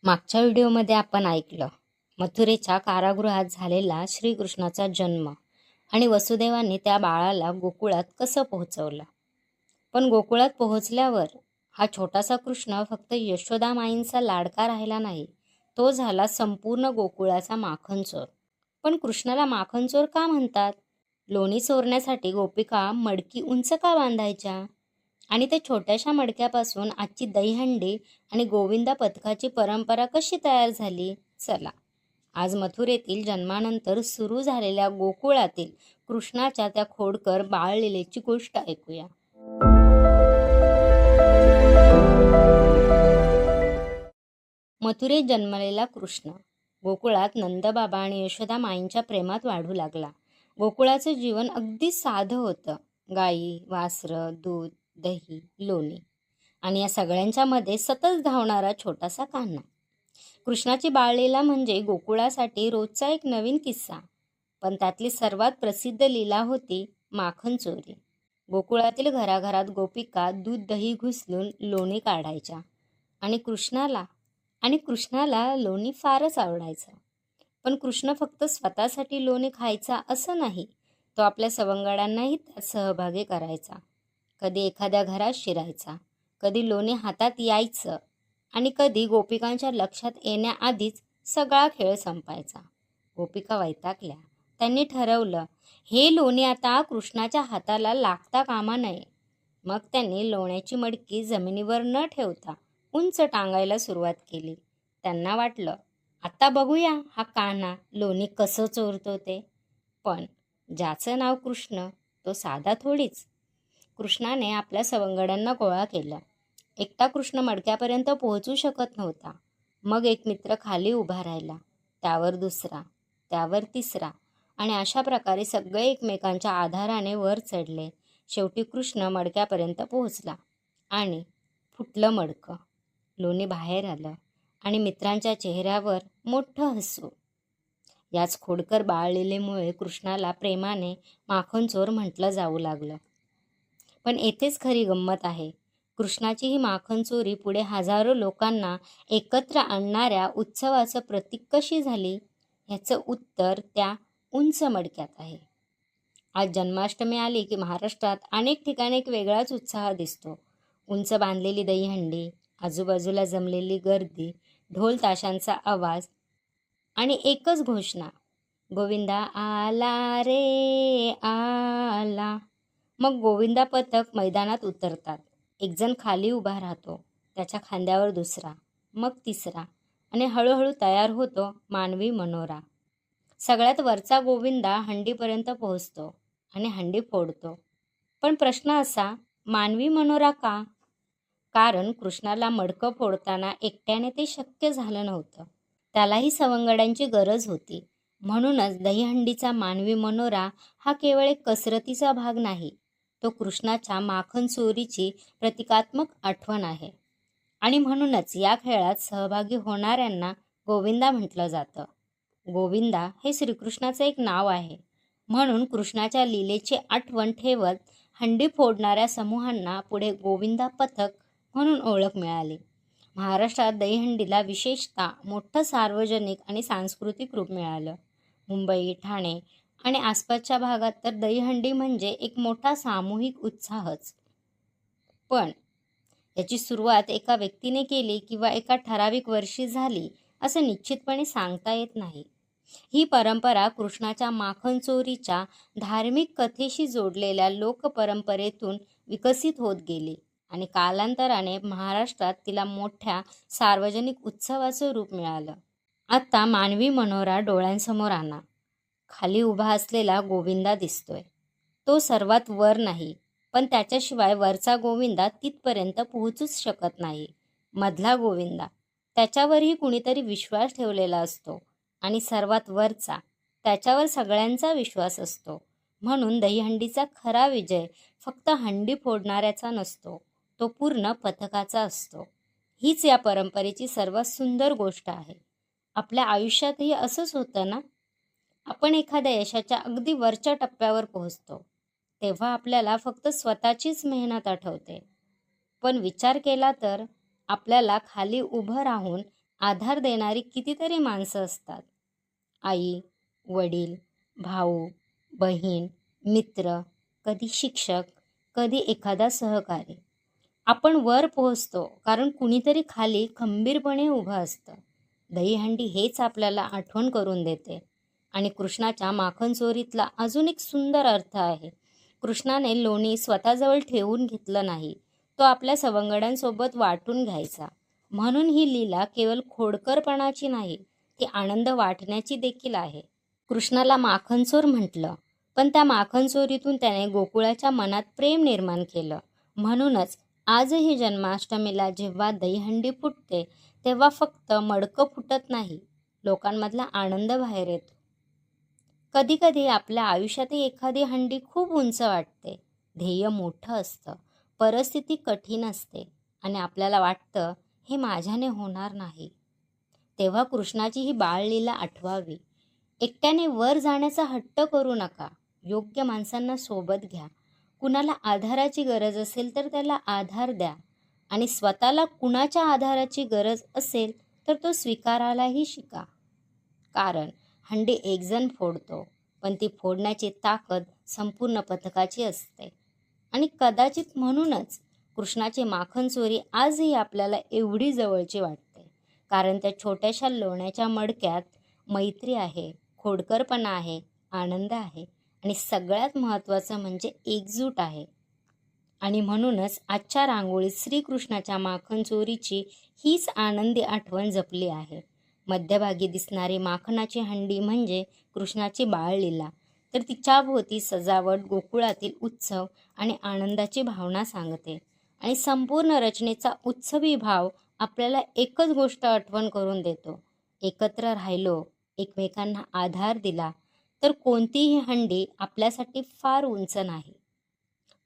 मागच्या व्हिडिओमध्ये आपण ऐकलं मथुरेच्या कारागृहात झालेला श्रीकृष्णाचा जन्म आणि वसुदेवाने त्या बाळाला गोकुळात कसं पोहोचवलं. पण गोकुळात पोहोचल्यावर हा छोटासा कृष्ण फक्त यशोदा माईंचा लाडका राहिला नाही, तो झाला संपूर्ण गोकुळाचा माखनचोर. पण कृष्णाला माखनचोर का म्हणतात? लोणी चोरण्यासाठी गोपिका मडकी उंच का बांधायच्या? आणि त्या छोट्याशा मडक्यापासून आजची दहीहंडी आणि गोविंदा पथकाची परंपरा कशी तयार झाली? चला आज मथुरेतील जन्मानंतर सुरू झालेल्या गोकुळातील कृष्णाच्या त्या खोडकर बाळलीलेची गोष्ट ऐकूया. मथुरेत जन्मलेला कृष्ण गोकुळात नंदबाबा आणि यशोदा माईंच्या प्रेमात वाढू लागला. गोकुळाचं जीवन अगदी साधं होतं. गाई, वासरं, दूध, दही, लोणी आणि या सगळ्यांच्या मध्ये सतत धावणारा छोटासा कान्हा. कृष्णाची बाळलीला म्हणजे गोकुळासाठी रोजचा एक नवीन किस्सा. पण त्यातली सर्वात प्रसिद्ध लीला होती माखन चोरी. गोकुळातील घराघरात गोपिका दूध दही घुसलून लोणी काढायच्या आणि कृष्णाला लोणी फारच आवडायचं. पण कृष्ण फक्त स्वतःसाठी लोणी खायचा असं नाही, तो आपल्या सवंगड्यांनाही त्यात सहभागी करायचा. कधी एखाद्या घरात शिरायचा, कधी लोणी हातात यायचं आणि कधी गोपिकांच्या लक्षात येण्याआधीच सगळा खेळ संपायचा. गोपिका वैतागल्या. त्यांनी ठरवलं, हे लोणी आता कृष्णाच्या हाताला लागता कामा नये. मग त्यांनी लोण्याची मडकी जमिनीवर न ठेवता उंच टांगायला सुरुवात केली. त्यांना वाटलं, आता बघूया हा कान्हा लोणी कसं चोरतो ते. पण ज्याचं नाव कृष्ण तो साधा थोडीच. कृष्णाने आपल्या सवंगड्यांना गोळा केलं. एकटा कृष्ण मडक्यापर्यंत पोहोचू शकत नव्हता. मग एक मित्र खाली उभा राहिला, त्यावर दुसरा, त्यावर तिसरा आणि अशा प्रकारे सगळे एकमेकांच्या आधाराने वर चढले. शेवटी कृष्ण मडक्यापर्यंत पोहोचला आणि फुटलं मडकं. लोणी बाहेर आलं आणि मित्रांच्या चेहऱ्यावर मोठं हसू. याच खोडकर बाळलीलेमुळे कृष्णाला प्रेमाने माखनचोर म्हटलं जाऊ लागलं. पण येथेच खरी गंमत आहे. कृष्णाची ही माखन चोरी पुढे हजारो लोकांना एकत्र आणणाऱ्या उत्सवाचं प्रतीक कशी झाली, ह्याचं उत्तर त्या उंच मडक्यात आहे. आज जन्माष्टमी आली की महाराष्ट्रात अनेक ठिकाणी एक वेगळाच उत्साह दिसतो. उंच बांधलेली दहीहंडी, आजूबाजूला जमलेली गर्दी, ढोल ताशांचा आवाज आणि एकच घोषणा, गोविंदा आला रे आला. मग गोविंदा पथक मैदानात उतरतात. एक जण खाली उभा राहतो, त्याच्या खांद्यावर दुसरा, मग तिसरा आणि हळूहळू तयार होतो मानवी मनोरा. सगळ्यात वरचा गोविंदा हंडीपर्यंत पोहोचतो आणि हंडी फोडतो. पण प्रश्न असा, मानवी मनोरा का? कारण कृष्णाला मडकं फोडताना एकट्याने ते शक्य झालं नव्हतं. त्यालाही सवंगड्यांची गरज होती. म्हणूनच दहीहंडीचा मानवी मनोरा हा केवळ एक कसरतीचा भाग नाही, तो कृष्णाच्या माखन चोरीची प्रतिकात्मक आठवण आहे. आणि म्हणूनच या खेळात सहभागी होणाऱ्यांना गोविंदा म्हटलं जातं. गोविंदा हे श्रीकृष्णाचं एक नाव आहे. म्हणून कृष्णाच्या लीलेची आठवण ठेवत हंडी फोडणाऱ्या समूहांना पुढे गोविंदा पथक म्हणून ओळख मिळाली. महाराष्ट्रात दहीहंडीला विशेषतः मोठं सार्वजनिक आणि सांस्कृतिक रूप मिळालं. मुंबई, ठाणे आणि आसपासच्या भागात तर दहीहंडी म्हणजे एक मोठा सामूहिक उत्साहच. पण याची सुरुवात एका व्यक्तीने केली किंवा एका ठराविक वर्षी झाली असं निश्चितपणे सांगता येत नाही. ही परंपरा कृष्णाच्या माखन चोरीच्या धार्मिक कथेशी जोडलेल्या लोकपरंपरेतून विकसित होत गेली आणि कालांतराने महाराष्ट्रात तिला मोठ्या सार्वजनिक उत्सवाचं रूप मिळालं. आता मानवी मनोरा डोळ्यांसमोर आणा. खाली उभा असलेला गोविंदा दिसतोय. तो सर्वात वर नाही, पण त्याच्याशिवाय वरचा गोविंदा तिथपर्यंत पोहोचूच शकत नाही. मधला गोविंदा, त्याच्यावरही कुणीतरी विश्वास ठेवलेला असतो आणि सर्वात वरचा, त्याच्यावर सगळ्यांचा विश्वास असतो. म्हणून दहीहंडीचा खरा विजय फक्त हंडी फोडणाऱ्याचा नसतो, तो पूर्ण पथकाचा असतो. हीच या परंपरेची सर्वात सुंदर गोष्ट आहे. आपल्या आयुष्यातही असंच होतं ना? आपण एखाद्या यशाच्या अगदी वरच्या टप्प्यावर पोहोचतो, तेव्हा आपल्याला फक्त स्वतःचीच मेहनत आठवते. पण विचार केला तर आपल्याला खाली उभं राहून आधार देणारी कितीतरी माणसं असतात. आई, वडील, भाऊ, बहीण, मित्र, कधी शिक्षक, कधी एखादा सहकारी. आपण वर पोहोचतो कारण कुणीतरी खाली खंबीरपणे उभं असतं. दहीहंडी हेच आपल्याला आठवण करून देते. आणि कृष्णाच्या माखन चोरीतला अजून एक सुंदर अर्थ आहे. कृष्णाने लोणी स्वतःजवळ ठेवून घेतलं नाही, तो आपल्या सवंगड्यांसोबत वाटून घ्यायचा. म्हणून ही लीला केवळ खोडकरपणाची नाही, ती आनंद वाटण्याची देखील आहे. कृष्णाला माखनचोर म्हटलं, पण त्या माखनचोरीतून त्याने गोकुळाच्या मनात प्रेम निर्माण केलं. म्हणूनच आजही जन्माष्टमीला जेव्हा दहीहंडी फुटते तेव्हा फक्त मडकं फुटत नाही, लोकांमधला आनंद बाहेर येतो. कधीकधी आपल्या आयुष्यातही एखादी हंडी खूप उंच वाटते, ध्येय मोठं असतं, परिस्थिती कठीण असते आणि आपल्याला वाटतं हे माझ्याने होणार नाही. तेव्हा कृष्णाची ही बाळलीला आठवावी. एकट्याने वर जाण्याचा हट्ट करू नका, योग्य माणसांना सोबत घ्या. कुणाला आधाराची गरज असेल तर त्याला आधार द्या आणि स्वतःला कुणाच्या आधाराची गरज असेल तर तो स्वीकारायलाही शिका. कारण हंडी एकजण फोडतो, पण ती फोडण्याची ताकद संपूर्ण पथकाची असते. आणि कदाचित म्हणूनच कृष्णाची माखन चोरी आजही आपल्याला एवढी जवळची वाटते, कारण त्या छोट्याशा लोण्याच्या मडक्यात मैत्री आहे, खोडकरपणा आहे, आनंद आहे आणि सगळ्यात महत्त्वाचं म्हणजे एकजूट आहे. आणि म्हणूनच आजच्या रांगोळीत श्रीकृष्णाच्या माखन चोरीची हीच आनंदी आठवण जपली आहे. मध्यभागी दिसणारी माखनाची हंडी म्हणजे कृष्णाची बाळलीला, तर तिच्याभोवती सजावट गोकुळातील उत्सव आणि आनंदाची भावना सांगते. आणि संपूर्ण रचनेचा उत्सवी भाव आपल्याला एकच गोष्ट आठवण करून देतो, एकत्र राहिलो, एकमेकांना आधार दिला तर कोणतीही हंडी आपल्यासाठी फार उंच नाही.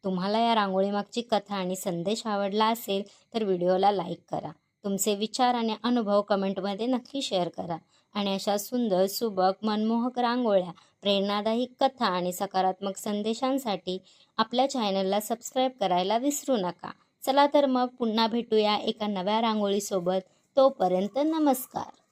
तुम्हाला या रांगोळीमागची कथा आणि संदेश आवडला असेल तर व्हिडिओला लाईक करा. तुमचे विचार आणि अनुभव कमेंटमध्ये नक्की शेअर करा. आणि अशा सुंदर, सुबक, मनमोहक रांगोळ्या, प्रेरणादायी कथा आणि सकारात्मक संदेशांसाठी आपल्या चॅनलला सबस्क्राईब करायला विसरू नका. चला तर मग पुन्हा भेटूया एका नव्या रांगोळीसोबत. तोपर्यंत नमस्कार.